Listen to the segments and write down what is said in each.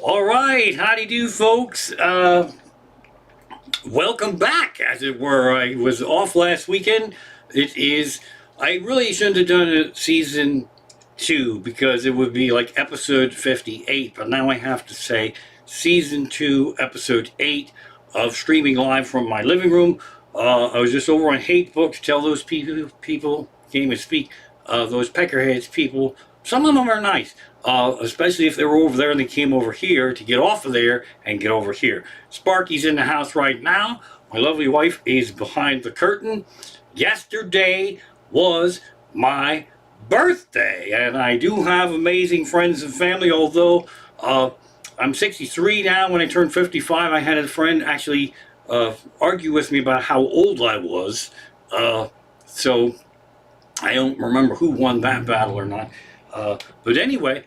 All right, howdy do, folks. Welcome back, as it were. I was off last weekend. It is. I really shouldn't have done it season 2 because it would be like episode 58. But now I have to say season 2, episode 8 of streaming live from my living room. I was just over on Hate Books. Tell those people came and speak. Those peckerheads people. Some of them are nice, especially if they were over there and they came over here to get off of there and get over here. Sparky's in the house right now. My lovely wife is behind the curtain. Yesterday was my birthday, and I do have amazing friends and family, although I'm 63 now. When I turned 55, I had a friend actually argue with me about how old I was. So I don't remember who won that battle or not. But anyway,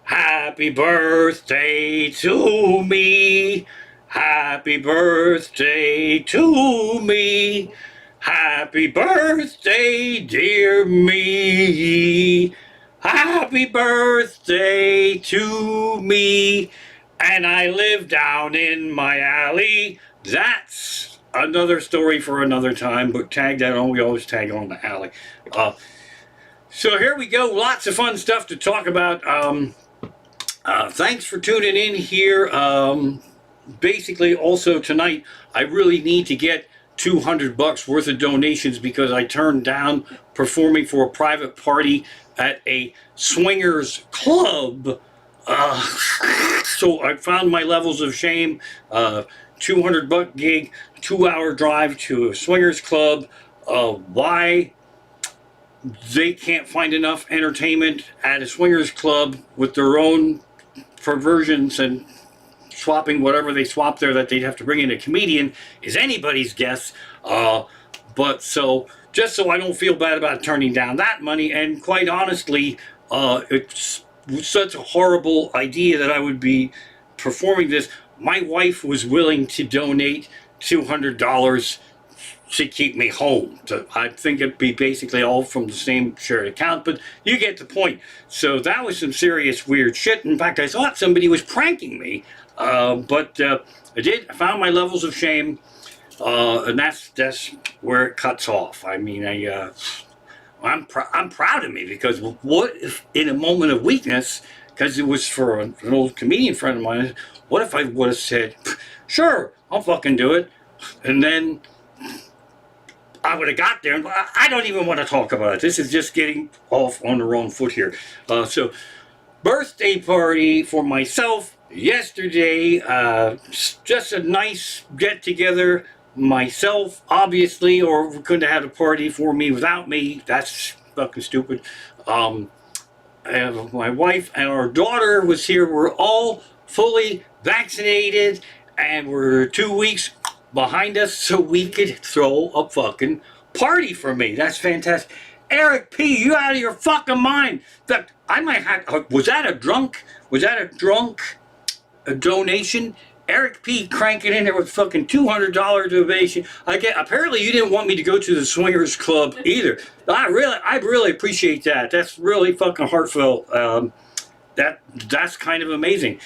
happy birthday to me. Happy birthday to me. Happy birthday, dear me. Happy birthday to me. And I live down in my alley. That's another story for another time, but tag that on. We always tag on the alley. So here we go. Lots of fun stuff to talk about. Thanks for tuning in here. Basically, also tonight, I really need to get $200 worth of donations because I turned down performing for a private party at a swingers club. So I found my levels of shame. $200 gig, 2-hour drive to a swingers club. Why they can't find enough entertainment at a swingers club with their own perversions and swapping whatever they swap there that they'd have to bring in a comedian is anybody's guess. But so just so I don't feel bad about turning down that money, and quite honestly, it's such a horrible idea that I would be performing this. My wife was willing to donate $200 to keep me home. So I think it'd be basically all from the same shared account, but you get the point. So that was some serious weird shit. In fact, I thought somebody was pranking me, but I did. I found my levels of shame, and that's where it cuts off. I mean, I'm proud of me because what if in a moment of weakness, because it was for an old comedian friend of mine, what if I would have said, sure, I'll fucking do it, and then I would have got there, and I don't even want to talk about it. This is just getting off on the wrong foot here. So, birthday party for myself yesterday. Just a nice get-together. Myself, obviously, or we couldn't have had a party for me without me. That's fucking stupid. And my wife and our daughter was here. We're all fully vaccinated, and we're 2 weeks behind us so we could throw a fucking party for me. That's fantastic. Eric P., you out of your fucking mind. In fact, I might have, was that a drunk donation? Eric P. cranking in there with fucking $200 donation. Apparently you didn't want me to go to the swingers club either. I really appreciate that. That's really fucking heartfelt. That's kind of amazing.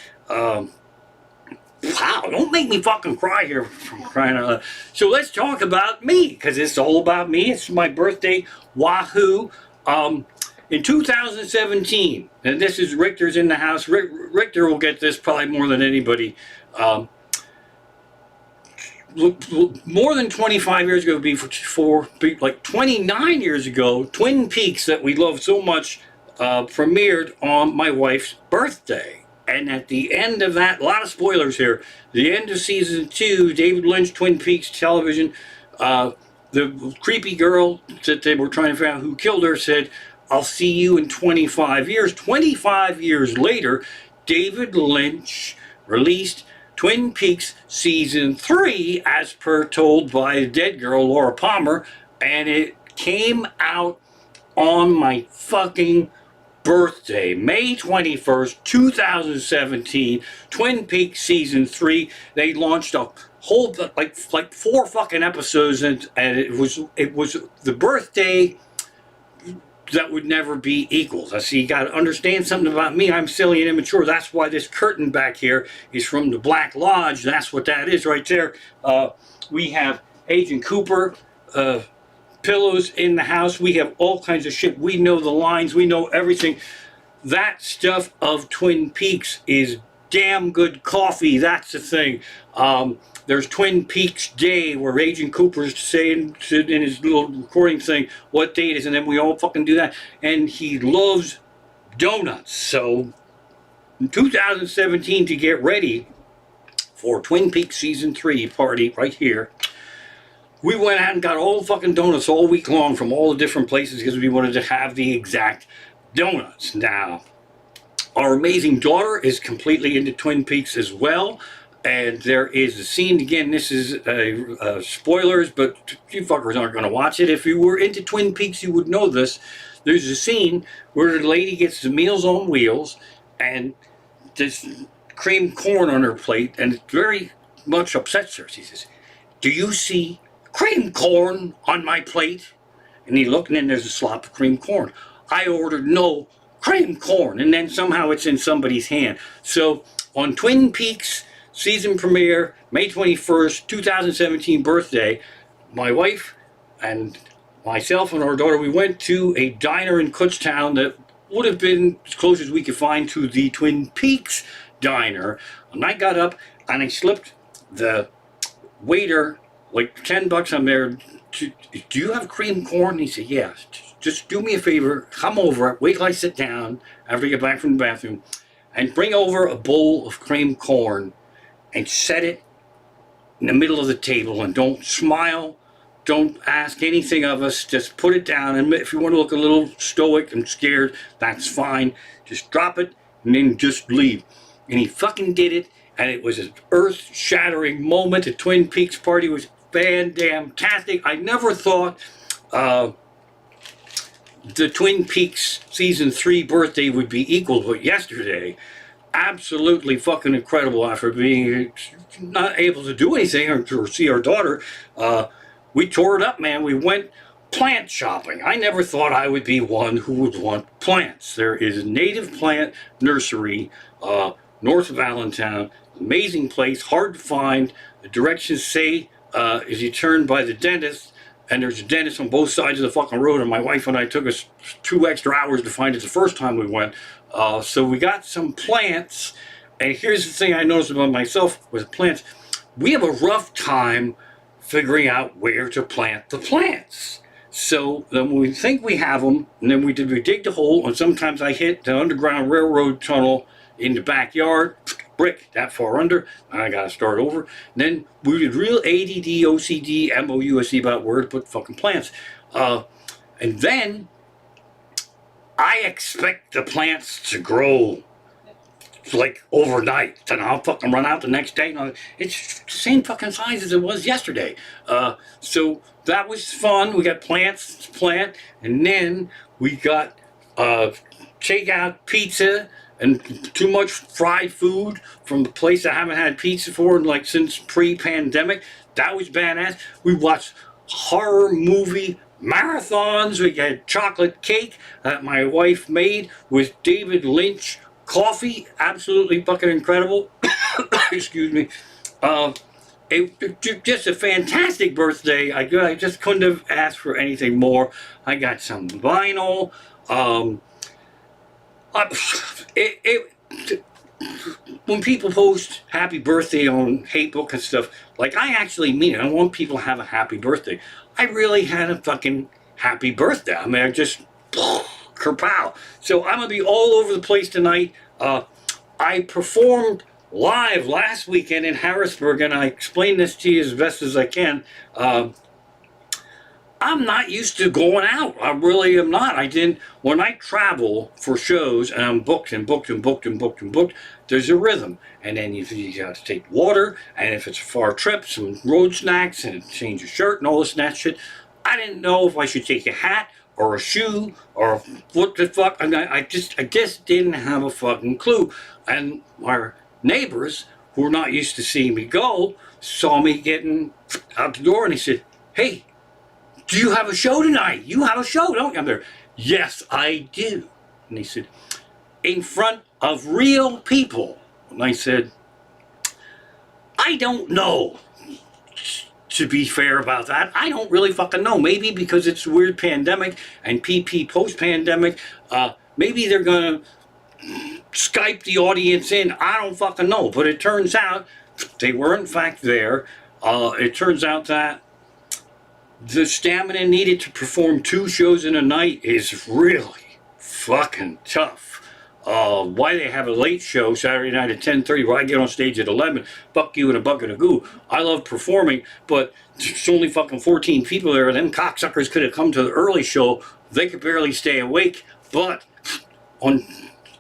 Wow, don't make me fucking cry here from crying out loud. So let's talk about me, because it's all about me. It's my birthday, wahoo. In 2017, and this is Richter's in the house. Richter will get this probably more than anybody. More than 25 years ago, like 29 years ago, Twin Peaks that we love so much premiered on my wife's birthday. And at the end of that, a lot of spoilers here, the end of season 2, David Lynch, Twin Peaks television, the creepy girl that they were trying to find out who killed her said, I'll see you in 25 years. 25 years later, David Lynch released Twin Peaks season 3, as per told by the dead girl, Laura Palmer, and it came out on my fucking birthday, May 21st, 2017, Twin Peaks season 3. They launched a whole like 4 fucking episodes, and it was the birthday that would never be equals. I see, you got to understand something about me. I'm silly and immature. That's why this curtain back here is from the Black Lodge. That's what that is right there. We have Agent Cooper pillows in the house. We have all kinds of shit. We know the lines. We know everything. That stuff of Twin Peaks is damn good coffee. That's the thing. There's Twin Peaks Day, where Agent Cooper's saying in his little recording thing what date it is, and then we all fucking do that. And he loves donuts. So in 2017, to get ready for Twin Peaks Season 3 party right here, we went out and got all the fucking donuts all week long from all the different places because we wanted to have the exact donuts. Now, our amazing daughter is completely into Twin Peaks as well. And there is a scene, again, this is spoilers, but you fuckers aren't going to watch it. If you were into Twin Peaks, you would know this. There's a scene where the lady gets the Meals on Wheels and this cream corn on her plate, and it very much upsets her. She says, "Do you see cream corn on my plate?" And he looked, and then there's a slop of cream corn. I ordered no cream corn, and then somehow it's in somebody's hand. So on Twin Peaks season premiere, May 21st, 2017 birthday, my wife and myself and our daughter, we went to a diner in Kutztown that would have been as close as we could find to the Twin Peaks diner. And I got up and I slipped the waiter like $10 on there. "Do you have cream corn?" And he said, "Yeah, just do me a favor, come over, wait till I sit down after I get back from the bathroom, and bring over a bowl of cream corn and set it in the middle of the table, and don't smile, don't ask anything of us, just put it down, and if you want to look a little stoic and scared, that's fine, just drop it and then just leave." And he fucking did it, and it was an earth-shattering moment. The Twin Peaks party was fan-damn-tastic. I never thought the Twin Peaks Season 3 birthday would be equal to yesterday. Absolutely fucking incredible. After being not able to do anything or to see our daughter, we tore it up, man. We went plant shopping. I never thought I would be one who would want plants. There is a native plant nursery north of Allentown. Amazing place, hard to find. The directions say as you turn by the dentist, and there's a dentist on both sides of the fucking road, and my wife and I took us 2 extra hours to find it the first time we went. So we got some plants, and here's the thing I noticed about myself with plants. We have a rough time figuring out where to plant the plants. So then when we think we have them, and then we dig the hole, and sometimes I hit the Underground Railroad tunnel in the backyard, brick that far under, and I gotta start over. And then we did real ADD, OCD, MOUSD about where to put fucking plants. And then I expect the plants to grow like overnight. Then I'll fucking run out the next day, and it's the same fucking size as it was yesterday. So that was fun. We got plants to plant, and then we got takeout pizza and too much fried food from the place I haven't had pizza for like since pre-pandemic. That was badass. We watched horror movie marathons. We had chocolate cake that my wife made with David Lynch coffee. Absolutely fucking incredible. Excuse me. Just a fantastic birthday. I just couldn't have asked for anything more. I got some vinyl. When people post happy birthday on Hatebook and stuff, like, I actually mean it. I want people to have a happy birthday. I really had a fucking happy birthday. I mean, I just kerpow. So I'm gonna be all over the place tonight. I performed live last weekend in Harrisburg, and I explained this to you as best as I can. I'm not used to going out. I really am not. When I travel for shows and I'm booked and booked and booked and booked and booked, there's a rhythm. And then you got to take water, and if it's a far trip, some road snacks, and change your shirt and all this and that shit. I didn't know if I should take a hat or a shoe or what the fuck. I just didn't have a fucking clue. And my neighbors, who were not used to seeing me go, saw me getting out the door, and they said, "Hey, do you have a show tonight? You have a show, don't you?" I'm there. Yes, I do. And he said, in front of real people. And I said, I don't know. To be fair about that, I don't really fucking know. Maybe because it's a weird pandemic and PP post-pandemic, maybe they're gonna Skype the audience in. I don't fucking know. But it turns out they were in fact there. It turns out that the stamina needed to perform 2 shows in a night is really fucking tough. Why they have a late show Saturday night at 10:30 where I get on stage at 11, fuck you in a bucket of goo. I love performing, but there's only fucking 14 people there. Them cocksuckers could have come to the early show. They could barely stay awake, but on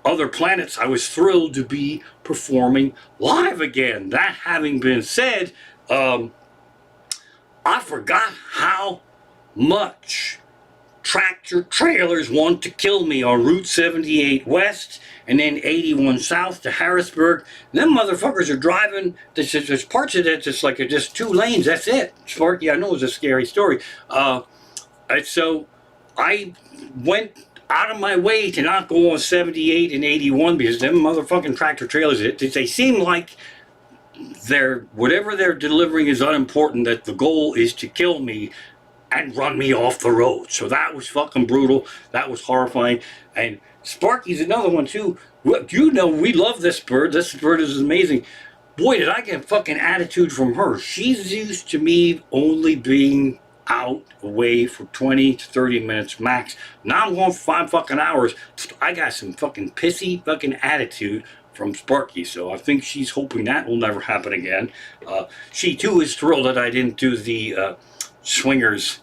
other planets, I was thrilled to be performing live again. That having been said, I forgot how much tractor trailers want to kill me on Route 78 West and then 81 South to Harrisburg. And them motherfuckers are driving. There's parts of it just like just 2 lanes. That's it. Sparky, I know it's a scary story. So I went out of my way to not go on 78 and 81 because them motherfucking tractor trailers, they seem like whatever they're delivering is unimportant, that the goal is to kill me and run me off the road. So that was fucking brutal. That was horrifying. And Sparky's another one too. You know, we love this bird. This bird is amazing. Boy, did I get fucking attitude from her. She's used to me only being out away for 20 to 30 minutes max. Now I'm going for 5 fucking hours. I got some fucking pissy fucking attitude from Sparky, so I think she's hoping that will never happen again. She too is thrilled that I didn't do the swingers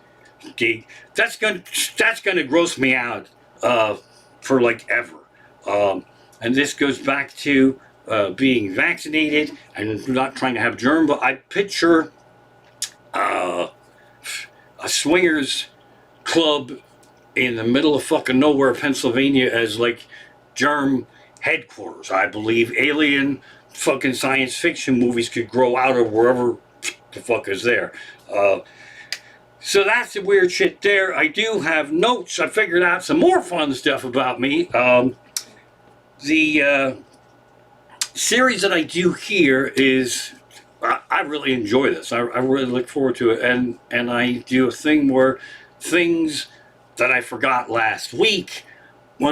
gig. That's gonna gross me out for like ever. And this goes back to being vaccinated and not trying to have germ, but I picture a swingers club in the middle of fucking nowhere, Pennsylvania, as like germ headquarters. I believe alien fucking science fiction movies could grow out of wherever the fuck is there. So that's the weird shit there. I do have notes. I figured out some more fun stuff about me. The series that I do here is, I really enjoy this. I really look forward to it. And I do a thing where things that I forgot last week,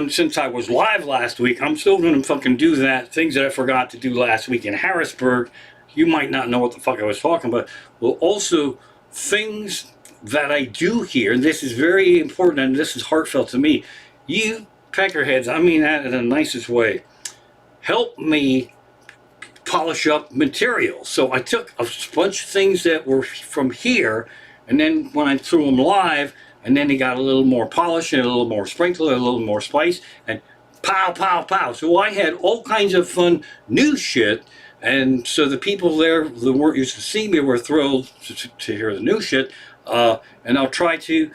since I was live last week, I'm still going to fucking do that. Things that I forgot to do last week in Harrisburg. You might not know what the fuck I was talking about. Well, also things that I do here, and this is very important and this is heartfelt to me. You peckerheads, I mean that in the nicest way, help me polish up material. So I took a bunch of things that were from here, and then when I threw them live, and then they got a little more polish and a little more sprinkle and a little more spice, and pow, pow, pow. So I had all kinds of fun new shit, and so the people there that weren't used to see me were thrilled to hear the new shit. And I'll try to,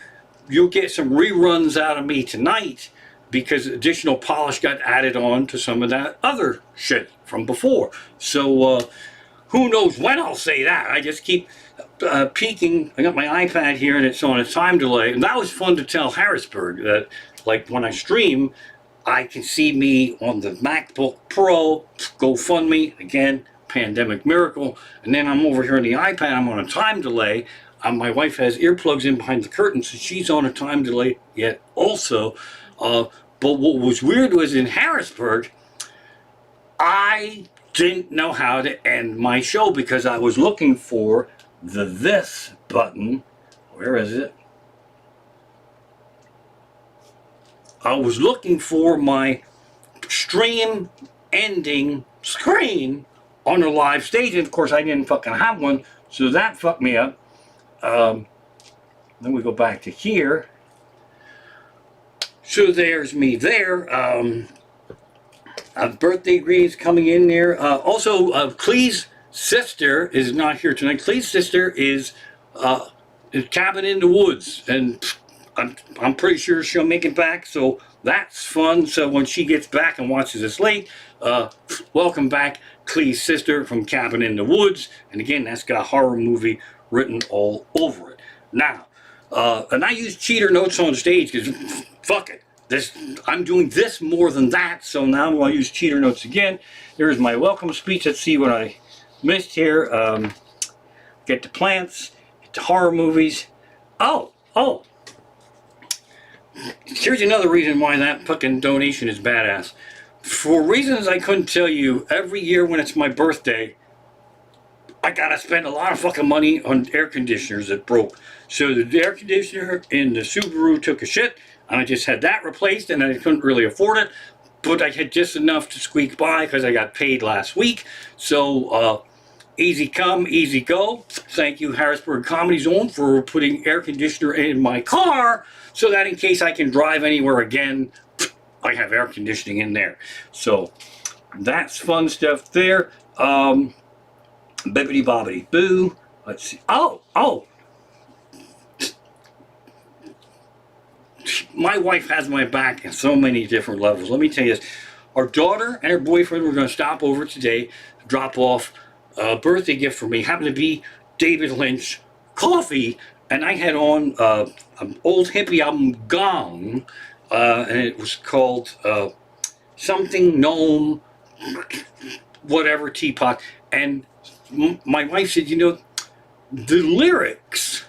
you'll get some reruns out of me tonight because additional polish got added on to some of that other shit from before. So who knows when I'll say that. I just keep peeking. I got my iPad here and it's on a time delay. And that was fun to tell Harrisburg that, like, when I stream, I can see me on the MacBook Pro, GoFundMe, again, pandemic miracle. And then I'm over here on the iPad, I'm on a time delay. My wife has earplugs in behind the curtain, so she's on a time delay yet also. But what was weird was in Harrisburg, I didn't know how to end my show because I was looking for the this button. Where is it? I was looking for my stream ending screen on a live stage, and of course I didn't fucking have one, so that fucked me up. Then we go back to here. So there's me there. Birthday greetings coming in there. Also, Clee's sister is not here tonight. Clee's sister is cabin in the woods, and I'm pretty sure she'll make it back. So that's fun. So when she gets back and watches this late, welcome back, Clee's sister from Cabin in the Woods. And again, that's got a horror movie written all over it. Now, And I use cheater notes on stage because fuck it. I'm doing this more than that, so now I'm going to use cheater notes again. Here's my welcome speech. Let's see what I missed here. Get to plants, get to horror movies. Oh, here's another reason why that fucking donation is badass. For reasons I couldn't tell you, every year when it's my birthday, I gotta spend a lot of fucking money on air conditioners that broke. So the air conditioner in the Subaru took a shit, and I just had that replaced, and I couldn't really afford it, but I had just enough to squeak by because I got paid last week. So easy come, easy go. Thank you, Harrisburg Comedy Zone, for putting air conditioner in my car so that in case I can drive anywhere again, I have air conditioning in there. So that's fun stuff there. Bibbidi bobbidi boo. Let's see. Oh. My wife has my back in so many different levels. Let me tell you this. Our daughter and her boyfriend were going to stop over today to drop off a birthday gift for me. Happened to be David Lynch coffee, and I had on an old hippie album, Gong, and it was called something gnome, whatever teapot. And my wife said, you know, the lyrics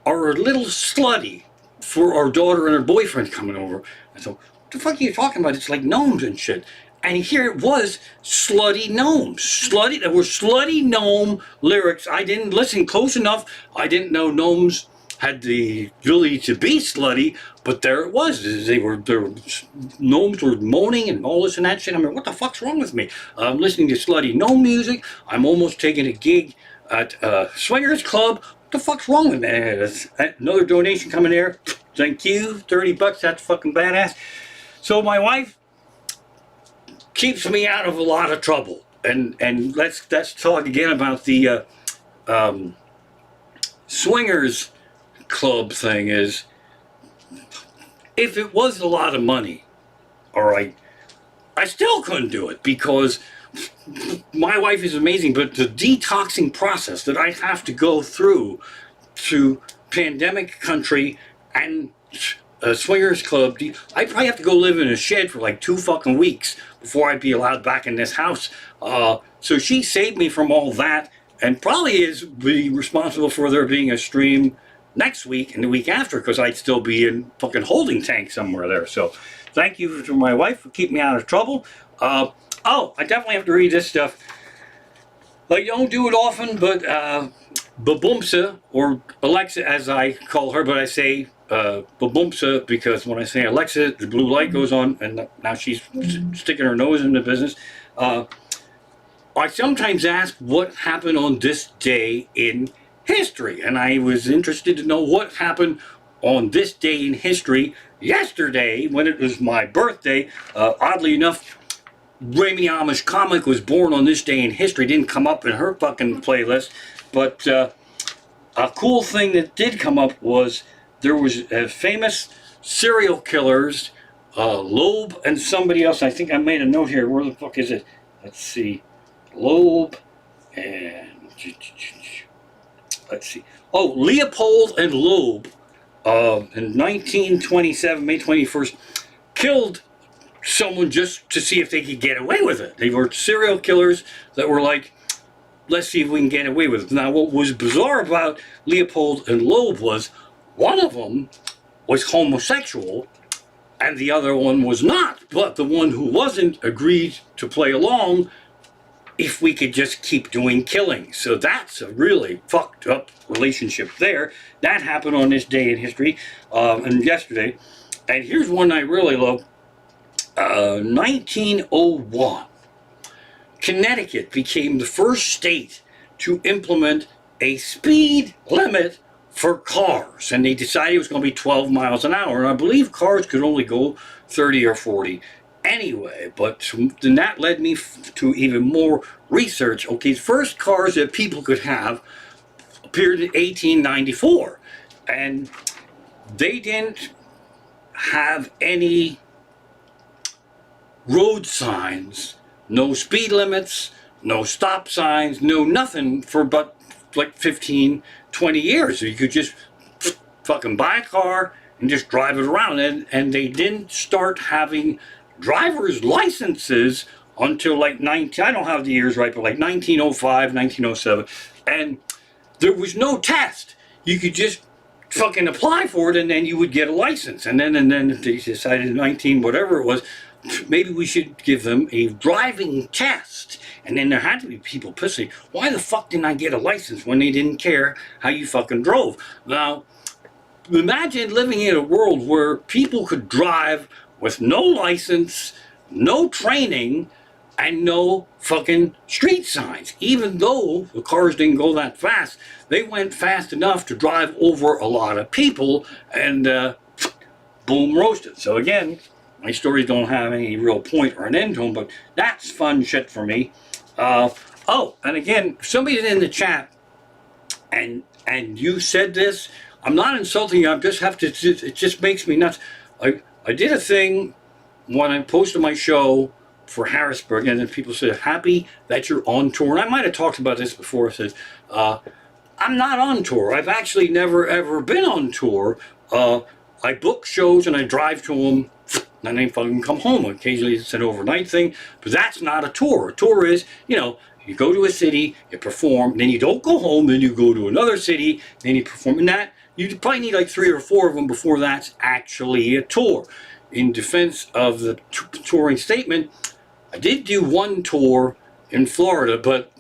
are a little slutty for our daughter and her boyfriend coming over. I thought, what the fuck are you talking about? It's like gnomes and shit. And here it was, slutty gnomes. There were slutty gnome lyrics. I didn't listen close enough. I didn't know gnomes had the ability to be slutty, but there it was. Gnomes were moaning and all this and that shit. I mean, what the fuck's wrong with me? I'm listening to slutty gnome music. I'm almost taking a gig at Swingers Club. What the fuck's wrong with me? That's another donation coming there. Thank you. $30. That's fucking badass. So my wife keeps me out of a lot of trouble. And let's talk again about the Swingers Club thing. Is if it was a lot of money, all right, I still couldn't do it because my wife is amazing, but the detoxing process that I have to go through to pandemic country and Swingers Club, I probably have to go live in a shed for like 2 fucking weeks before I'd be allowed back in this house. So she saved me from all that, and probably is be responsible for there being a stream next week and the week after, because I'd still be in fucking holding tank somewhere there. So thank you to my wife for keeping me out of trouble. I definitely have to read this stuff. I don't do it often, but Baboomsa, or Alexa as I call her, but I say Baboomsa because when I say Alexa, the blue light goes on, and now she's sticking her nose in the business. I sometimes ask what happened on this day in history, and I was interested to know what happened on this day in history yesterday when it was my birthday. Oddly enough, Rami Amish comic was born on this day in history. Didn't come up in her fucking playlist, but a cool thing that did come up was there was famous serial killers, Loeb and somebody else. I think I made a note here. Where the fuck is it? Let's see. Loeb and let's see. Oh, Leopold and Loeb in 1927, May 21st, killed someone just to see if they could get away with it. They were serial killers that were like, let's see if we can get away with it. Now, what was bizarre about Leopold and Loeb was one of them was homosexual and the other one was not. But the one who wasn't agreed to play along if we could just keep doing killing. So that's a really fucked up relationship there. That happened on this day in history and yesterday. And here's one I really love. 1901. Connecticut became the first state to implement a speed limit for cars, and they decided it was going to be 12 miles an hour, and I believe cars could only go 30 or 40 anyway. But then that led me to even more research. Okay, the first cars that people could have appeared in 1894, and they didn't have any road signs, no speed limits, no stop signs, no nothing for about like 15, 20 years. So you could just fucking buy a car and just drive it around. And they didn't start having driver's licenses until like I don't have the years right, but like 1905, 1907. And there was no test. You could just fucking apply for it and then you would get a license. And then they decided in 19 whatever it was, maybe we should give them a driving test. And then there had to be people pissing, why the fuck didn't I get a license when they didn't care how you fucking drove? Now, imagine living in a world where people could drive with no license, no training, and no fucking street signs. Even though the cars didn't go that fast, they went fast enough to drive over a lot of people and boom, roasted. So again, my stories don't have any real point or an end to them, but that's fun shit for me. Oh, and again, somebody's in the chat and you said this, I'm not insulting you, I just have to, it just makes me nuts. I did a thing when I posted my show for Harrisburg, and then people said, happy that you're on tour. And I might have talked about this before. I said, I'm not on tour. I've actually never ever been on tour. I book shows and I drive to them, and then fucking come home. Occasionally it's an overnight thing, but that's not a tour. A tour is, you know, you go to a city, you perform, then you don't go home, then you go to another city, then you perform. And that, you probably need like 3 or 4 of them before that's actually a tour. In defense of the touring statement, I did do one tour in Florida, but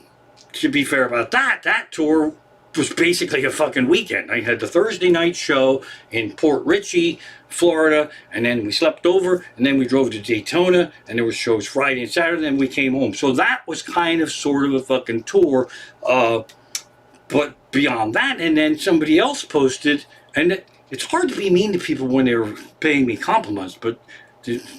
to be fair about that tour was basically a fucking weekend. I had the Thursday night show in Port Richey, Florida, and then we slept over, and then we drove to Daytona, and there was shows Friday and Saturday, and we came home. So that was kind of sort of a fucking tour. But beyond that, and then somebody else posted, and it's hard to be mean to people when they're paying me compliments, but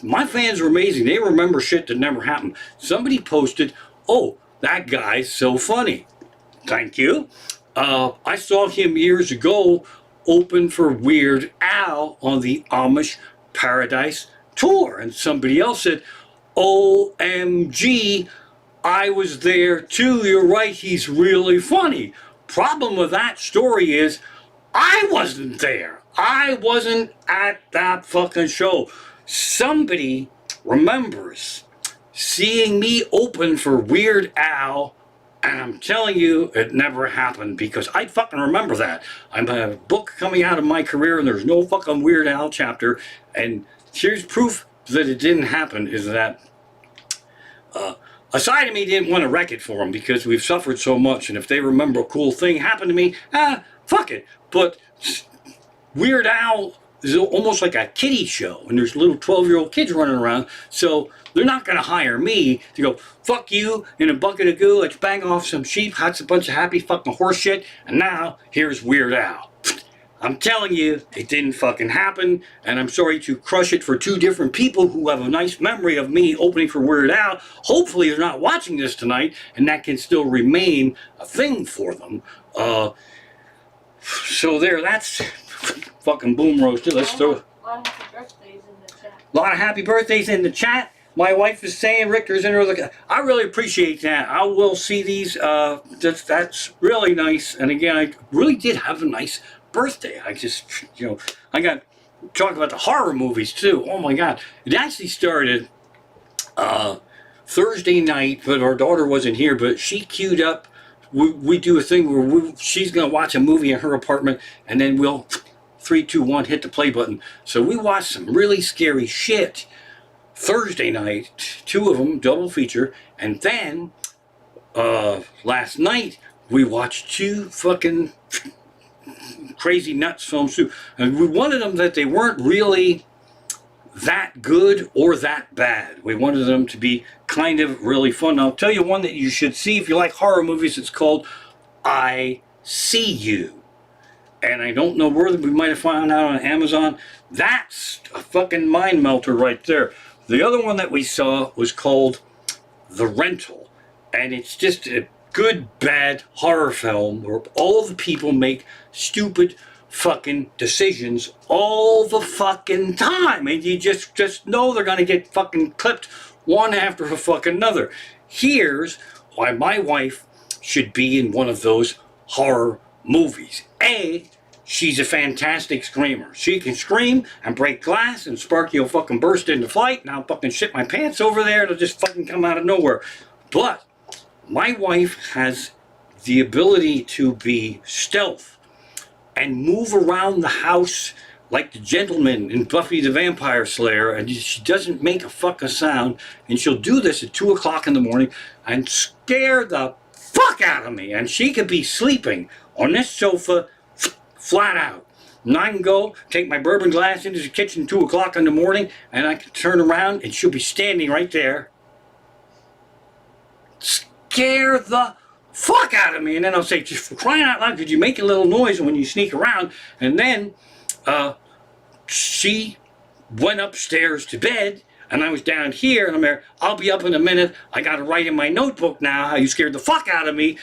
my fans are amazing. They remember shit that never happened. Somebody posted, oh, that guy's so funny. Thank you. I saw him years ago open for Weird Al on the Amish Paradise Tour. And somebody else said, OMG, I was there too. You're right, he's really funny. Problem with that story is I wasn't there. I wasn't at that fucking show. Somebody remembers seeing me open for Weird Al, and I'm telling you, it never happened, because I fucking remember that. I have a book coming out of my career, and there's no fucking Weird Al chapter, and here's proof that it didn't happen, is that a side of me didn't want to wreck it for them, because we've suffered so much, and if they remember a cool thing happened to me, fuck it. But Weird Al is almost like a kiddie show, and there's little 12-year-old kids running around, so they're not going to hire me to go, fuck you, in a bucket of goo, let's bang off some sheep, that's a bunch of happy fucking horse shit, and now here's Weird Al. I'm telling you, it didn't fucking happen, and I'm sorry to crush it for 2 different people who have a nice memory of me opening for Weird Al. Hopefully they're not watching this tonight, and that can still remain a thing for them. So there, that's fucking boom roasted. Let's throw a lot of happy birthdays in the chat. A lot of happy birthdays in the chat. My wife is saying Richter's in her. I really appreciate that. I will see these. That's really nice. And again, I really did have a nice birthday. I just, you know, I got talking about the horror movies too. Oh my God. It actually started Thursday night, but our daughter wasn't here, but she queued up. We do a thing where she's going to watch a movie in her apartment, and then we'll 3, 2, 1 hit the play button. So we watched some really scary shit Thursday night, 2 of them, double feature, and then last night we watched 2 fucking crazy nuts films too. And we wanted them that they weren't really that good or that bad. We wanted them to be kind of really fun. I'll tell you one that you should see if you like horror movies. It's called I See You. And I don't know where we might have found out on Amazon. That's a fucking mind melter right there. The other one that we saw was called The Rental. And it's just a good, bad horror film where all the people make stupid fucking decisions all the fucking time, and you just know they're gonna get fucking clipped one after the fucking another. Here's why my wife should be in one of those horror movies. A, she's a fantastic screamer. She can scream and break glass, and Sparky will fucking burst into flight, and I'll fucking shit my pants over there. It'll just fucking come out of nowhere. But my wife has the ability to be stealth and move around the house like the gentleman in Buffy the Vampire Slayer, and she doesn't make a fucking sound, and she'll do this at 2 o'clock in the morning and scare the fuck out of me, and she could be sleeping on this sofa flat out. And I can go take my bourbon glass into the kitchen 2 o'clock in the morning, and I can turn around and she'll be standing right there. Scare the fuck out of me. And then I'll say, just for crying out loud, could you make a little noise when you sneak around? And then she went upstairs to bed, and I was down here, and I'm there, I'll be up in a minute. I got to write in my notebook now how you scared the fuck out of me,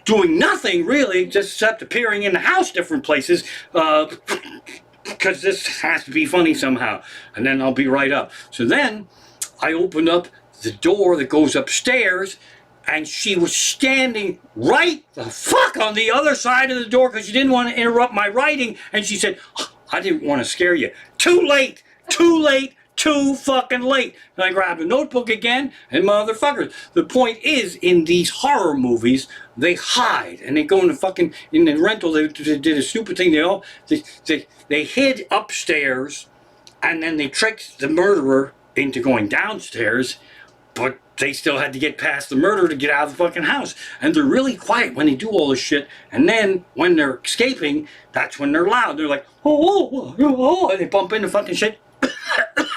doing nothing really, just except appearing in the house different places, because this has to be funny somehow. And then I'll be right up. So then I opened up the door that goes upstairs, and she was standing right the fuck on the other side of the door because she didn't want to interrupt my writing, and she said, I didn't want to scare you. Too late! Too late! Too fucking late. And I grabbed a notebook again, and motherfuckers. The point is, in these horror movies, they hide, and they go in the fucking, in the rental, they did a stupid thing, they hid upstairs, and then they tricked the murderer into going downstairs, but they still had to get past the murderer to get out of the fucking house. And they're really quiet when they do all this shit, and then when they're escaping, that's when they're loud. They're like, oh, and they bump into fucking shit.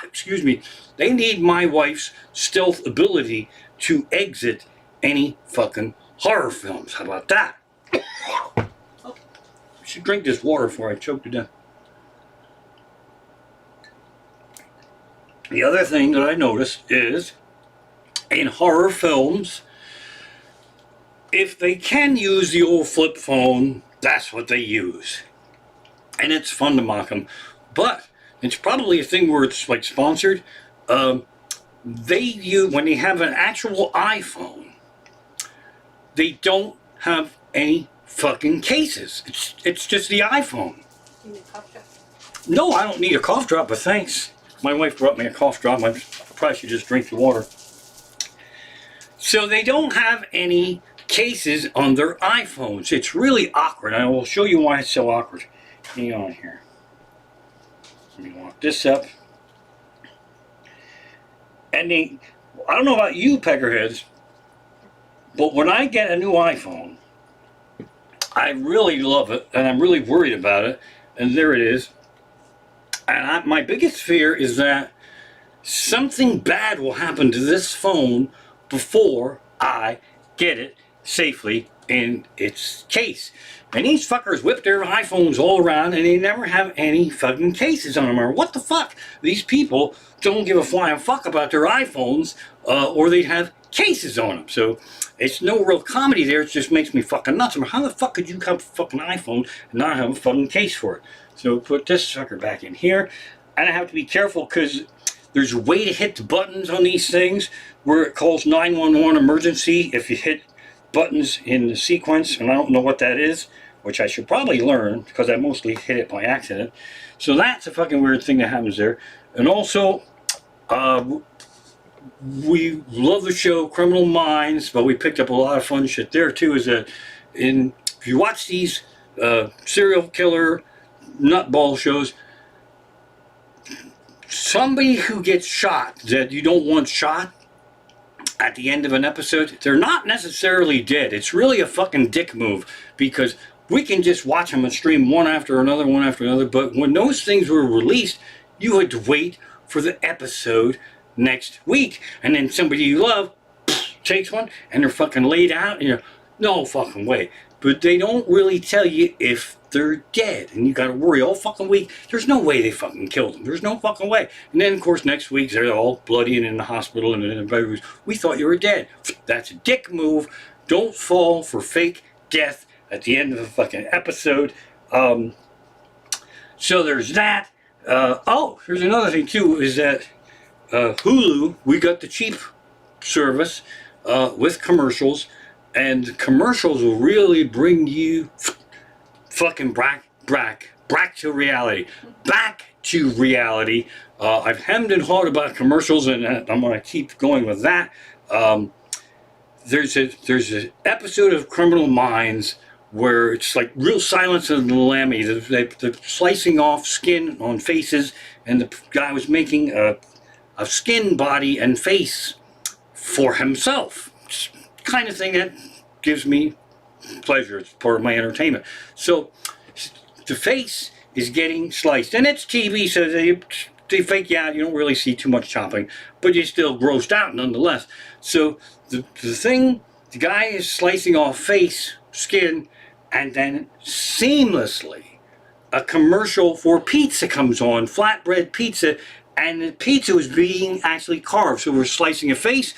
Excuse me. They need my wife's stealth ability to exit any fucking horror films. How about that? I should drink this water before I choke to death. The other thing that I noticed is, in horror films, if they can use the old flip phone, that's what they use. And it's fun to mock them. But it's probably a thing where it's like sponsored. They use, when they have an actual iPhone, they don't have any fucking cases. It's just the iPhone. You need a cough drop? No, I don't need a cough drop, but thanks. My wife brought me a cough drop. I probably should just drink the water. So they don't have any cases on their iPhones. It's really awkward. I will show you why it's so awkward. Hang on here. Let me lock this up. And I don't know about you peckerheads, but when I get a new iPhone, I really love it, and I'm really worried about it. And there it is. And my biggest fear is that something bad will happen to this phone before I get it safely in its case. And these fuckers whip their iPhones all around, and they never have any fucking cases on them. Or what the fuck? These people don't give a flying fuck about their iPhones, or they'd have cases on them. So it's no real comedy there. It just makes me fucking nuts. I mean, how the fuck could you have a fucking iPhone and not have a fucking case for it? So put this sucker back in here. And I have to be careful because there's a way to hit the buttons on these things where it calls 911 emergency if you hit buttons in the sequence, and I don't know what that is, which I should probably learn because I mostly hit it by accident. So that's a fucking weird thing that happens there. And also, we love the show Criminal Minds, but we picked up a lot of fun shit there too. Is that if you watch these serial killer nutball shows, somebody who gets shot that you don't want shot at the end of an episode, they're not necessarily dead. It's really a fucking dick move because we can just watch them and stream one after another, but when those things were released, you had to wait for the episode next week, and then somebody you love takes one and they're fucking laid out, and you're, no fucking way. But they don't really tell you if they're dead, and you gotta worry all fucking week. There's no way they fucking killed them. There's no fucking way. And then, of course, next week they're all bloody and in the hospital, and then everybody goes, we thought you were dead. That's a dick move. Don't fall for fake death at the end of a fucking episode. So there's that. Oh, here's another thing too, is that Hulu, we got the cheap service with commercials, and commercials will really bring you fucking back to reality. Back to reality. I've hemmed and hawed about commercials, and I'm going to keep going with that. There's an episode of Criminal Minds where it's like real Silence of the Lambs. They're slicing off skin on faces, and the guy was making a skin, body, and face for himself. It's the kind of thing that gives me pleasure. It's part of my entertainment. So the face is getting sliced, and it's TV, so they fake you out. You don't really see too much chopping, but you're still grossed out nonetheless. So the guy is slicing off face, skin, and then seamlessly a commercial for pizza comes on, flatbread pizza, and the pizza was being actually carved. So we're slicing a face,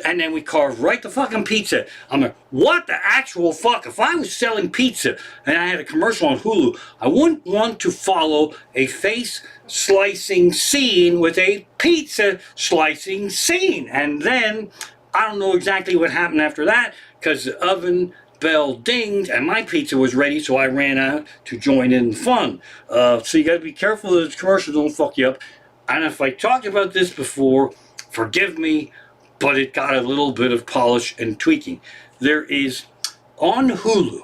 and then we carve right the fucking pizza. I'm like, what the actual fuck? If I was selling pizza and I had a commercial on Hulu, I wouldn't want to follow a face slicing scene with a pizza slicing scene. And then I don't know exactly what happened after that, because the oven bell dinged and my pizza was ready, so I ran out to join in the fun. So you gotta be careful that the commercials don't fuck you up. And if I talked about this before, forgive me, but it got a little bit of polish and tweaking. There is, on Hulu,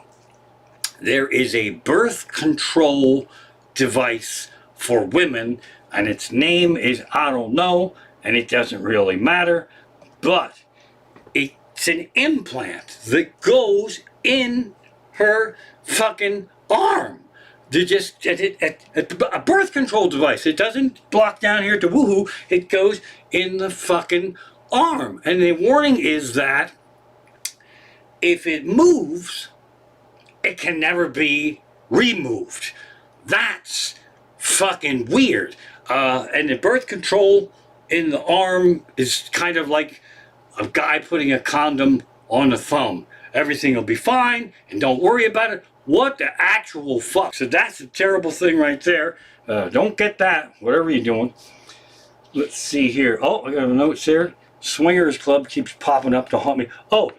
there is a birth control device for women, and its name is, I don't know, and it doesn't really matter, but it's an implant that goes in her fucking arm. They're just a birth control device. It doesn't block down here to woohoo. It goes in the fucking arm. And the warning is that if it moves, it can never be removed. That's fucking weird. And the birth control in the arm is kind of like a guy putting a condom on a thumb. Everything will be fine, and don't worry about it. What the actual fuck? So that's a terrible thing right there. Don't get that, whatever you're doing. Let's see here. Oh, I got a note here. Swingers Club keeps popping up to haunt me. Oh,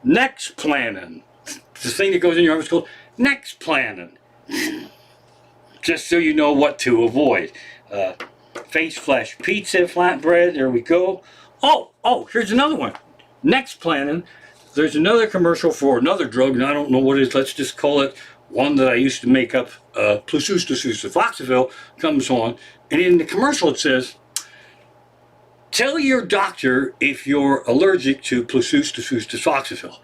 next planning. The thing that goes in your arm is called next planning. Just so you know what to avoid. Face flesh pizza, flatbread, there we go. Oh, here's another one. Next planning. There's another commercial for another drug, and I don't know what it is. Let's just call it one that I used to make up. Flusustafoxaville comes on, and in the commercial it says, tell your doctor if you're allergic to Flusustafoxaville.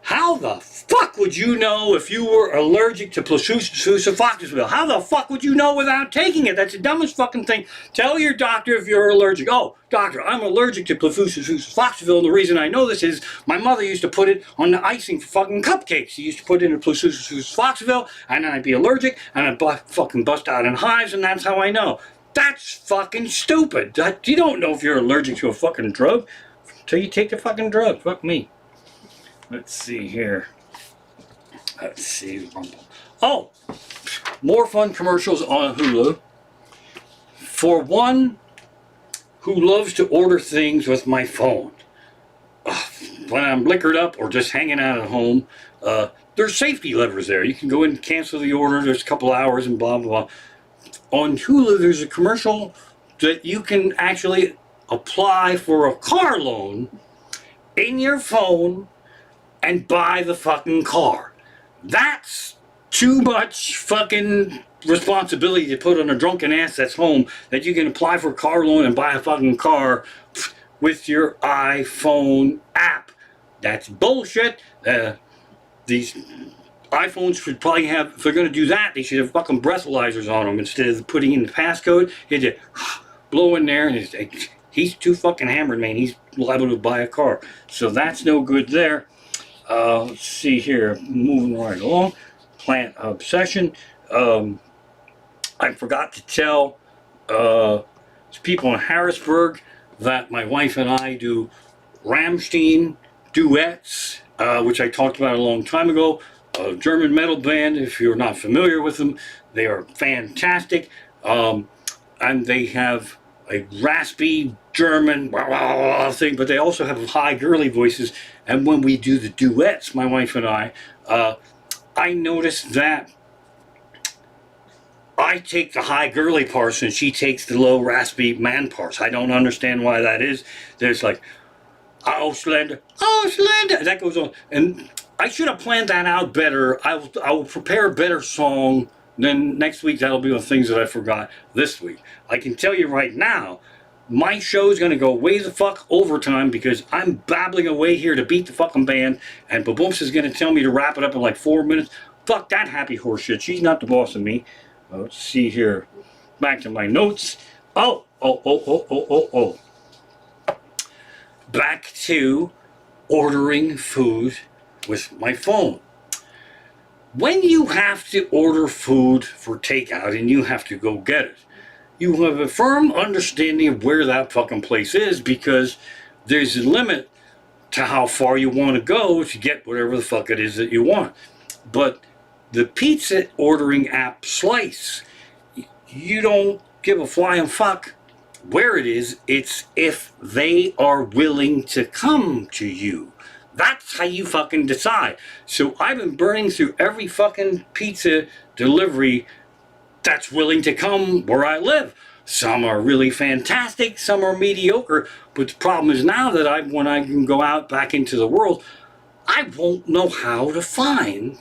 How the fuck would you know if you were allergic to Flusustafoxaville? How the fuck would you know without taking it? That's the dumbest fucking thing. Tell your doctor if you're allergic. Oh, doctor, I'm allergic to Flusustafoxaville. The reason I know this is my mother used to put it on the icing for fucking cupcakes. She used to put it in Flusustafoxaville, and then I'd be allergic, and I'd fucking bust out in hives, and that's how I know. That's fucking stupid. You don't know if you're allergic to a fucking drug until you take the fucking drug. Fuck me. Let's see here. Let's see. Oh, more fun commercials on Hulu. For one who loves to order things with my phone. When I'm liquored up or just hanging out at home, there's safety levers there. You can go in and cancel the order. There's a couple hours and blah, blah, blah. On Hulu, there's a commercial that you can actually apply for a car loan in your phone and buy the fucking car. That's too much fucking responsibility to put on a drunken ass that's home, that you can apply for a car loan and buy a fucking car with your iPhone app. That's bullshit. These iPhones should probably have, if they're going to do that, they should have fucking breathalyzers on them instead of putting in the passcode. You just blow in there, and he's too fucking hammered, man. He's liable to buy a car. So that's no good there. Let's see here, moving right along. Plant obsession. I forgot to tell people in Harrisburg that my wife and I do Rammstein duets, which I talked about a long time ago. A German metal band, if you're not familiar with them, they are fantastic. And they have a raspy German thing, but they also have high girly voices. And when we do the duets, my wife and I noticed that I take the high girly parts and she takes the low raspy man parts. I don't understand why that is. There's like, oh Slender, oh Slender, that goes on. And I should have planned that out better. I will prepare a better song. Then next week that'll be the things that I forgot this week. I can tell you right now, my show's gonna go way the fuck overtime because I'm babbling away here to beat the fucking band, and Baboomps is gonna tell me to wrap it up in like 4 minutes. Fuck that happy horse shit. She's not the boss of me. Let's see here. Back to my notes. Oh. Back to ordering food with my phone. When you have to order food for takeout and you have to go get it, you have a firm understanding of where that fucking place is because there's a limit to how far you want to go to get whatever the fuck it is that you want. But the pizza ordering app Slice, you don't give a flying fuck where it is. It's if they are willing to come to you. That's how you fucking decide. So I've been burning through every fucking pizza delivery that's willing to come where I live. Some are really fantastic, some are mediocre, but the problem is now that when I can go out back into the world, I won't know how to find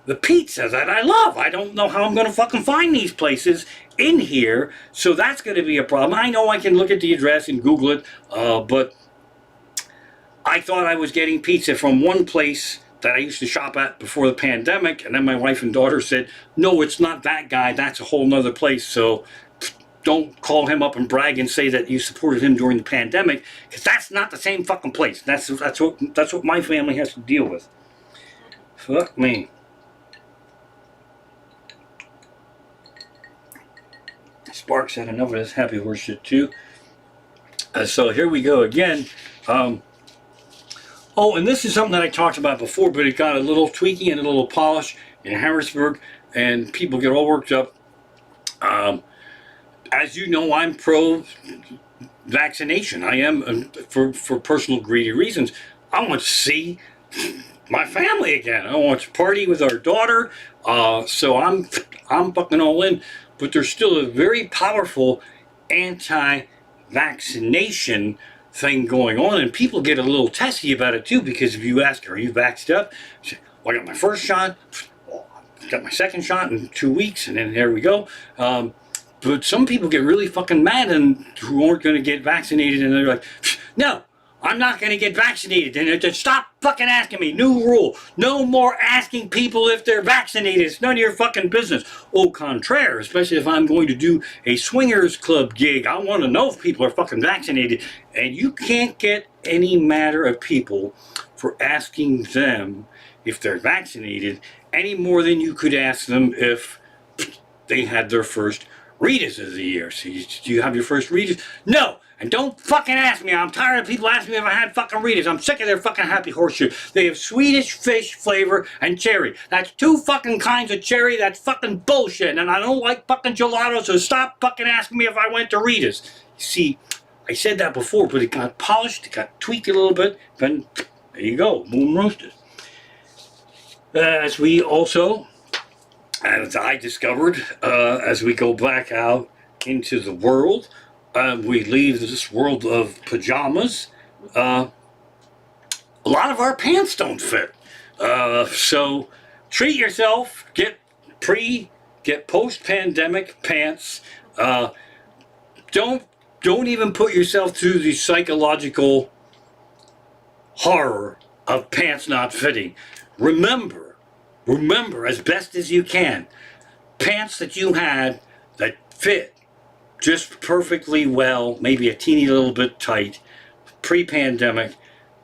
the pizza that I love. I don't know how I'm going to fucking find these places in here, so that's going to be a problem. I know I can look at the address and Google it, but I thought I was getting pizza from one place that I used to shop at before the pandemic, and then my wife and daughter said, no, it's not that guy, that's a whole nother place, so don't call him up and brag and say that you supported him during the pandemic, because that's not the same fucking place. That's what my family has to deal with. Fuck me. Sparks had enough of this happy horse shit too. So here we go again. Oh, and this is something that I talked about before, but it got a little tweaking and a little polish in Harrisburg, and people get all worked up. As you know, I'm pro-vaccination. I am for personal greedy reasons. I want to see my family again. I want to party with our daughter. So I'm fucking all in. But there's still a very powerful anti-vaccination thing going on, and people get a little testy about it too, because if you ask, are you vaxxed up? Say, well, I got my first shot, I got my second shot in 2 weeks, and then there we go. But some people get really fucking mad and who aren't going to get vaccinated, and they're like, no, I'm not going to get vaccinated. And they're just, stop fucking asking me. New rule. No more asking people if they're vaccinated. It's none of your fucking business. Au contraire, especially if I'm going to do a swingers club gig, I want to know if people are fucking vaccinated. And you can't get any matter of people for asking them if they're vaccinated any more than you could ask them if they had their first Ritas of the year. So do you have your first Ritas? No. And don't fucking ask me. I'm tired of people asking me if I had fucking Ritas. I'm sick of their fucking happy horse shit. They have Swedish fish flavor and cherry. That's two fucking kinds of cherry. That's fucking bullshit. And I don't like fucking gelato, so stop fucking asking me if I went to Ritas. You see, I said that before, but it got polished, it got tweaked a little bit, and there you go, boom roasted. As we also, as I discovered, as we go back out into the world, we leave this world of pajamas. A lot of our pants don't fit. So treat yourself. Get post-pandemic pants. Don't even put yourself through the psychological horror of pants not fitting. Remember as best as you can, pants that you had that fit just perfectly well, maybe a teeny little bit tight, pre-pandemic,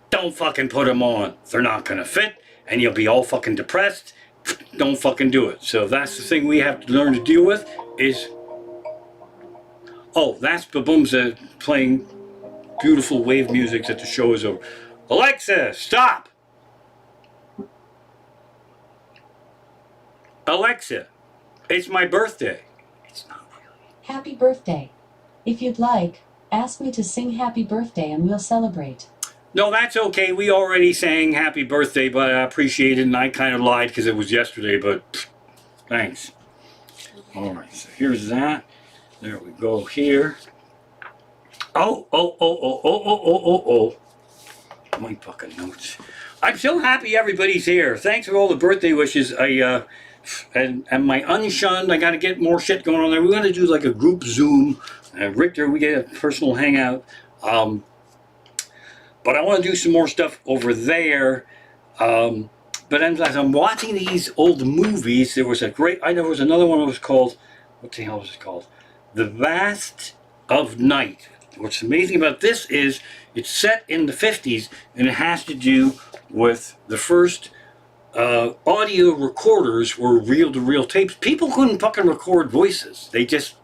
don't fucking put them on. They're not gonna fit, and you'll be all fucking depressed. Don't fucking do it. So that's the thing we have to learn to deal with is, oh, that's Baboomza playing beautiful wave music that the show is over. Alexa, stop! Alexa, it's my birthday. It's not really. Happy birthday. If you'd like, ask me to sing happy birthday and we'll celebrate. No, that's okay. We already sang happy birthday, but I appreciate it, and I kind of lied because it was yesterday, but thanks. Alright, so here's that. There we go here. Oh. My fucking notes. I'm so happy everybody's here. Thanks for all the birthday wishes. And my unshunned, I gotta get more shit going on there. We're gonna do like a group Zoom. Richter, we get a personal hangout. But I want to do some more stuff over there. But as I'm watching these old movies, there was a great, I know there was another one that was called, what the hell was it called? The Vast of Night. What's amazing about this is it's set in the 50s and it has to do with the first audio recorders were reel-to-reel tapes. People couldn't fucking record voices. They just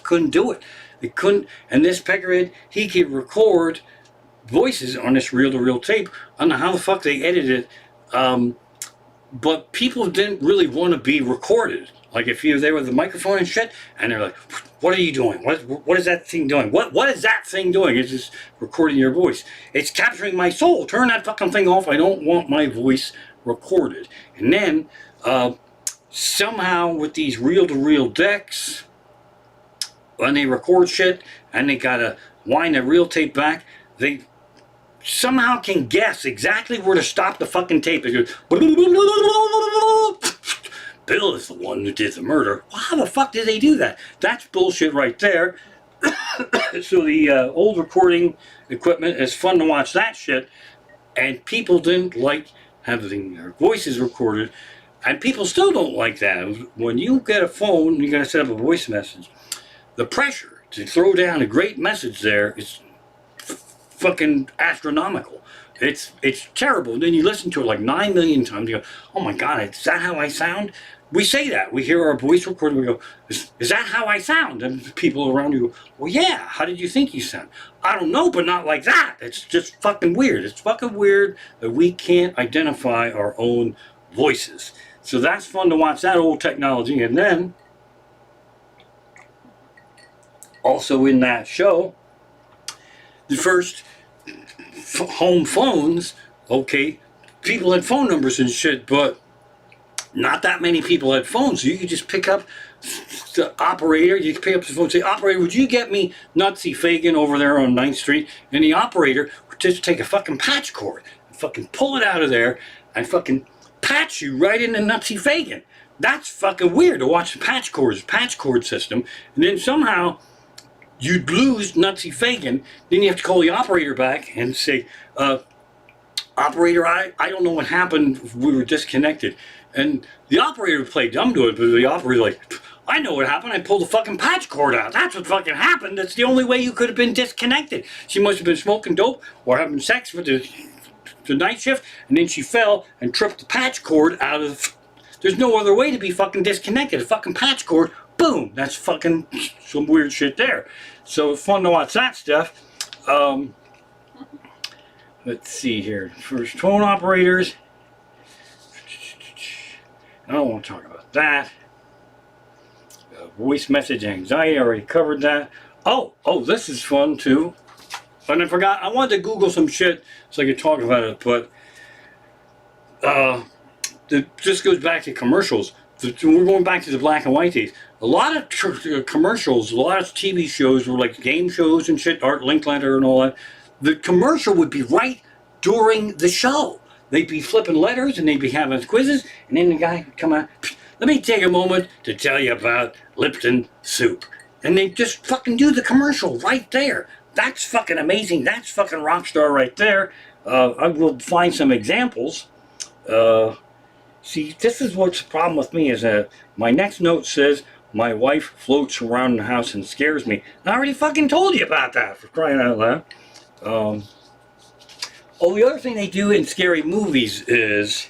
couldn't do it. They couldn't, and this peckerhead, he could record voices on this reel-to-reel tape. I don't know how the fuck they edited it, but people didn't really want to be recorded. Like if you're there with a microphone and shit, and they're like, "What are you doing? What is that thing doing? What is that thing doing? It's just recording your voice. It's capturing my soul. Turn that fucking thing off. I don't want my voice recorded." And then somehow with these reel-to-reel decks, when they record shit and they gotta wind the reel tape back, they somehow can guess exactly where to stop the fucking tape. It goes, Bill is the one who did the murder. Well, how the fuck did they do that? That's bullshit right there. So the old recording equipment is fun to watch that shit, and people didn't like having their voices recorded, and people still don't like that. When you get a phone, you gotta set up a voice message. The pressure to throw down a great message there is fucking astronomical. It's terrible. And then you listen to it like 9 million times. You go, "Oh my God, is that how I sound?" We say that. We hear our voice recording. We go, is that how I sound? And people around you go, "Well, yeah. How did you think you sound?" "I don't know, but not like that." It's just fucking weird. It's fucking weird that we can't identify our own voices. So that's fun to watch that old technology. And then also in that show, the first home phones, okay, people had phone numbers and shit, but not that many people had phones. So you could just pick up the operator, you could pick up the phone and say, "Operator, would you get me Nutsy Fagan over there on 9th Street? And the operator would just take a fucking patch cord and fucking pull it out of there and fucking patch you right into Nutsy Fagan. That's fucking weird to watch the patch cord system. And then somehow you'd lose Nutsy Fagan, then you have to call the operator back and say, "Operator, I don't know what happened, we were disconnected." And the operator would play dumb to it, but the operator's like, "I know what happened, I pulled the fucking patch cord out. That's what fucking happened. That's the only way you could have been disconnected. She must have been smoking dope or having sex for the night shift, and then she fell and tripped the patch cord out of there's no other way to be fucking disconnected. A fucking patch cord, boom, that's fucking some weird shit there." So it's fun to watch that stuff. Let's see here. First phone operators. I don't want to talk about that. Voice message anxiety, I already covered that. Oh, this is fun too. And I forgot, I wanted to Google some shit so I could talk about it, but this goes back to commercials. We're going back to the black and white days. A lot of commercials, a lot of TV shows were like game shows and shit, Art Linkletter and all that. The commercial would be right during the show. They'd be flipping letters and they'd be having quizzes, and then the guy would come out, "Let me take a moment to tell you about Lipton soup." And they just fucking do the commercial right there. That's fucking amazing. That's fucking rock star right there. I will find some examples. See, this is what's the problem with me is that my next note says, "My wife floats around the house and scares me." I already fucking told you about that, for crying out loud. The other thing they do in scary movies is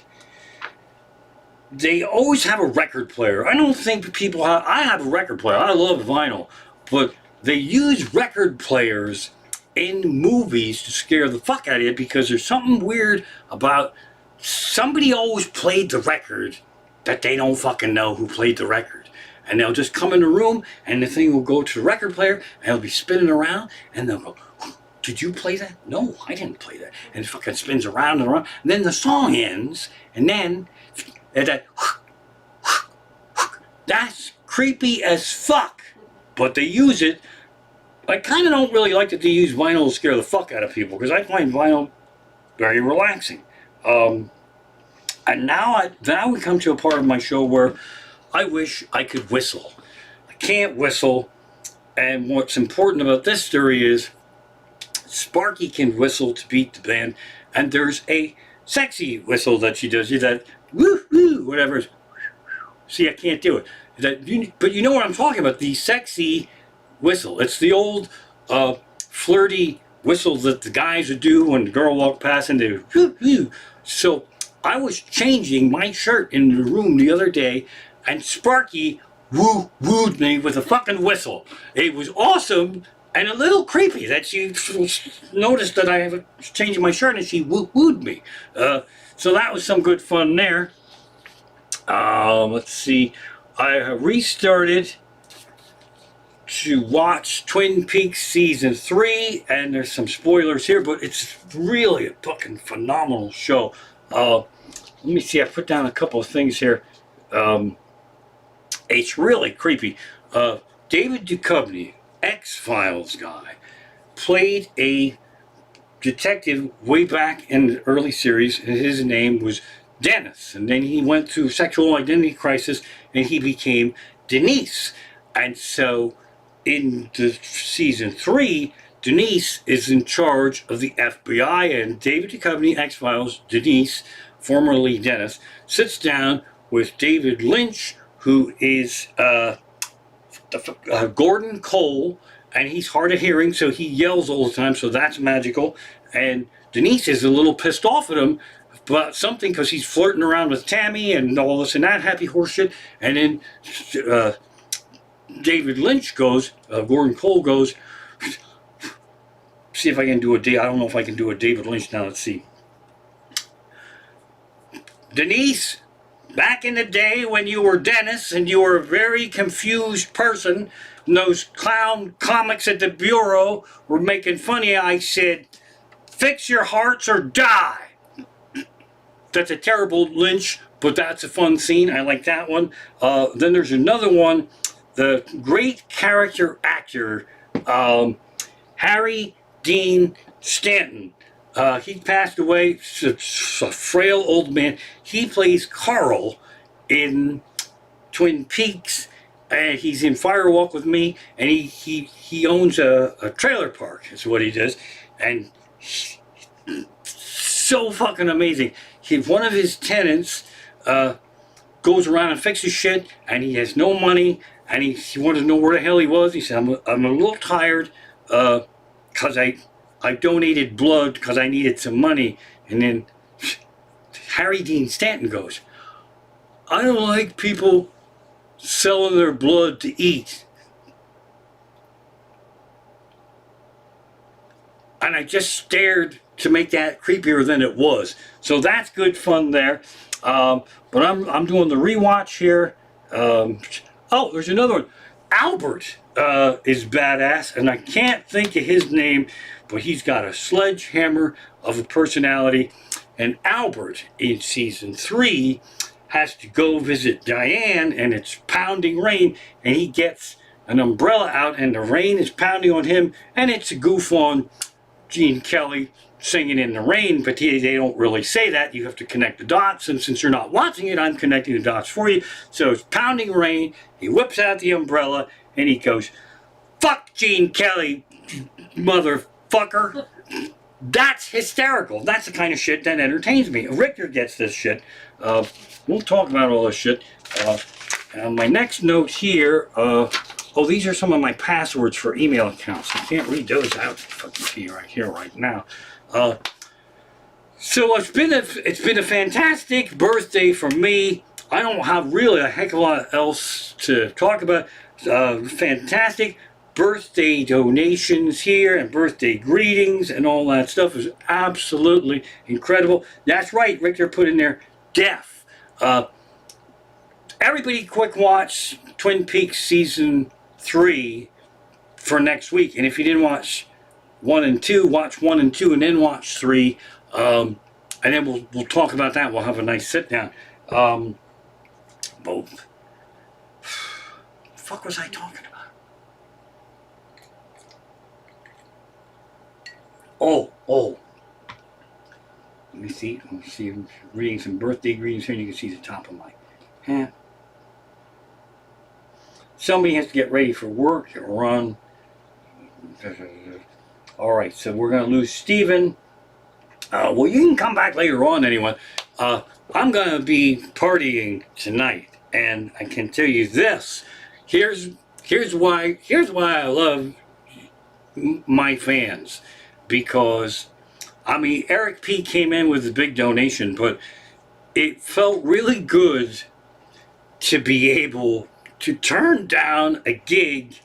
they always have a record player. I don't think people have, I have a record player. I love vinyl, but they use record players in movies to scare the fuck out of you because there's something weird about somebody always played the record that they don't fucking know who played the record. And they'll just come in the room and the thing will go to the record player and it'll be spinning around and they'll go, "Did you play that?" "No, I didn't play that." And it fucking spins around and around. And then the song ends and then that creepy as fuck. But they use it. I kind of don't really like that they use vinyl to scare the fuck out of people, because I find vinyl very relaxing. And now we come to a part of my show where I wish I could whistle. I can't whistle. And what's important about this story is Sparky can whistle to beat the band, and there's a sexy whistle that she does. That woo woo whatever. See, I can't do it. But you know what I'm talking about? The sexy whistle. It's the old flirty whistle that the guys would do when the girl walked past and they would woo woo. So I was changing my shirt in the room the other day, and Sparky wooed me with a fucking whistle. It was awesome and a little creepy that she noticed that I was changing my shirt and she wooed me. So that was some good fun there. Let's see. I restarted to watch Twin Peaks season 3, and there's some spoilers here, but it's really a fucking phenomenal show. Let me see. I put down a couple of things here. It's really creepy. David Duchovny, X-Files guy, played a detective way back in the early series, and his name was Dennis. And then he went through sexual identity crisis, and he became Denise. And so in the season 3, Denise is in charge of the FBI, and David Duchovny, X-Files, Denise, formerly Dennis, sits down with David Lynch, who is Gordon Cole, and he's hard of hearing, so he yells all the time, so that's magical. And Denise is a little pissed off at him about something because he's flirting around with Tammy and all this and that happy horse shit. And then David Lynch goes, Gordon Cole goes, see if I can do I don't know if I can do a David Lynch now, let's see. Denise, back in the day when you were Dennis and you were a very confused person, and those clown comics at the Bureau were making fun of you, I said, fix your hearts or die. That's a terrible Lynch, but that's a fun scene. I like that one. Then there's another one. The great character actor, Harry Dean Stanton. He passed away, a frail old man. He plays Carl in Twin Peaks, and he's in Firewalk with Me, and he owns a trailer park, is what he does, and so fucking amazing. One of his tenants goes around and fixes shit, and he has no money, and he wanted to know where the hell he was. He said, I'm a little tired, because I donated blood because I needed some money. And then Harry Dean Stanton goes, I don't like people selling their blood to eat. And I just stared to make that creepier than it was. So that's good fun there. But I'm doing the rewatch here. Oh, there's another one. Albert is badass, and I can't think of his name, but he's got a sledgehammer of a personality. And Albert, in season 3, has to go visit Diane, and it's pounding rain, and he gets an umbrella out, and the rain is pounding on him, and it's a goof on Gene Kelly singing in the rain, but they don't really say that. You have to connect the dots, and since you're not watching it, I'm connecting the dots for you. So it's pounding rain, he whips out the umbrella, and he goes, fuck Gene Kelly, motherfucker. That's hysterical. That's the kind of shit that entertains me. Richter gets this shit. We'll talk about all this shit. My next note here, these are some of my passwords for email accounts. I can't read those out fucking right here, right now. So it's been a fantastic birthday for me. I don't have really a heck of a lot else to talk about. Fantastic birthday donations here and birthday greetings and all that stuff is absolutely incredible. That's right, Richter put in there deaf. Everybody quick watch Twin Peaks season 3 for next week. And if you didn't watch 1 and 2, watch 1 and 2 and then watch 3. And then we'll talk about that. We'll have a nice sit down. Both. fuck was I talking about? Oh. Let me see. I'm reading some birthday greetings here, and you can see the top of my hat. Somebody has to get ready for work or run. All right, so we're going to lose Steven. Well, you can come back later on, anyone. I'm going to be partying tonight, and I can tell you this. Here's why I love my fans, because I mean, Eric P came in with a big donation, but it felt really good to be able to turn down a gig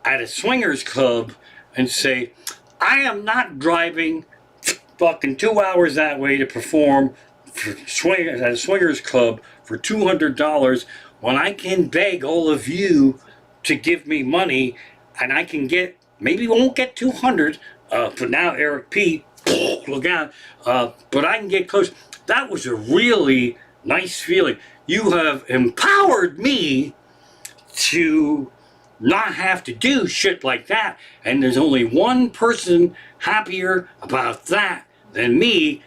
at a swingers club and say, I am not driving fucking 2 hours that way to perform at a swingers club for $200 when I can beg all of you to give me money, and I can get, maybe won't get 200, but now Eric P, look out, but I can get close. That was a really nice feeling. You have empowered me to not have to do shit like that, and there's only one person happier about that than me,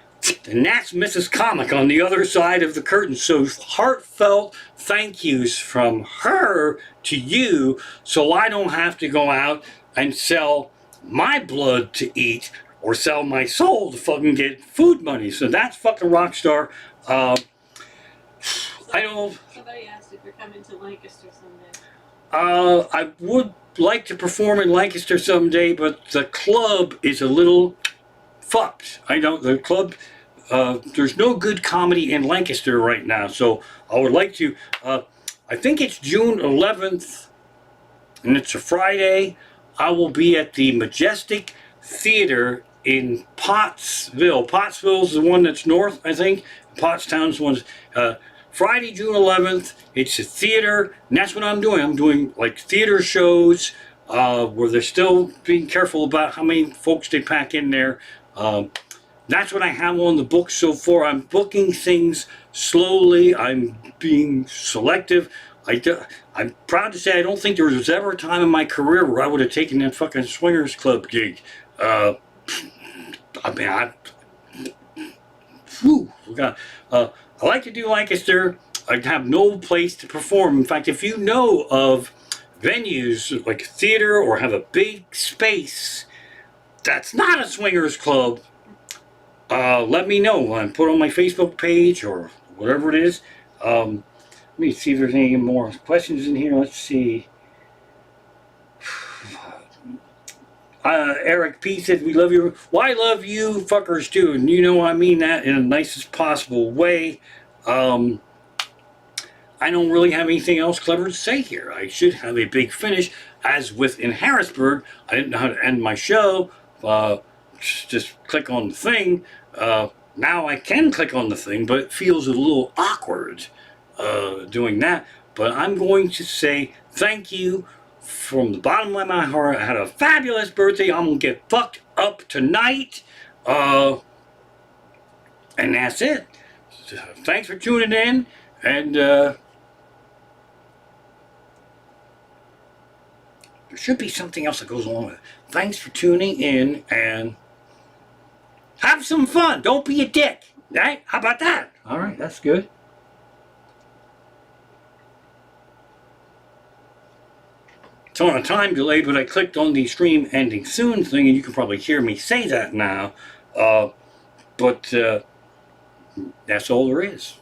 and that's Mrs. Comic on the other side of the curtain. So heartfelt thank yous from her to you, so I don't have to go out and sell my blood to eat or sell my soul to fucking get food money. So that's fucking Rockstar. I don't. Somebody asked if you're coming to Lancaster someday. I would like to perform in Lancaster someday, but the club is a little fucked. I don't. The club. There's no good comedy in Lancaster right now, so I would like to. I think it's June 11th, and it's a Friday. I will be at the Majestic Theater in Pottsville. Pottsville's the one that's north, I think. Pottstown's the one. Friday, June 11th. It's a theater, and that's what I'm doing. I'm doing like theater shows where they're still being careful about how many folks they pack in there. That's what I have on the books so far. I'm booking things slowly. I'm being selective. I'm proud to say I don't think there was ever a time in my career where I would have taken that fucking swingers club gig. I like to do Lancaster. I have no place to perform. In fact, if you know of venues like a theater or have a big space that's not a swingers club, let me know. Put on my Facebook page or whatever it is. Let me see if there's any more questions in here. Let's see. Eric P said, we love you. Well, I love you fuckers too, and you know I mean that in the nicest possible way. I don't really have anything else clever to say here. I should have a big finish. As with in Harrisburg, I didn't know how to end my show. Just click on the thing. Now I can click on the thing, but it feels a little awkward doing that. But I'm going to say thank you from the bottom of my heart. I had a fabulous birthday. I'm going to get fucked up tonight. And that's it. So, thanks for tuning in. And there should be something else that goes along with it. Thanks for tuning in and have some fun. Don't be a dick. Right? How about that? All right, that's good. It's on a time delay, but I clicked on the stream ending soon thing, and you can probably hear me say that now. But that's all there is.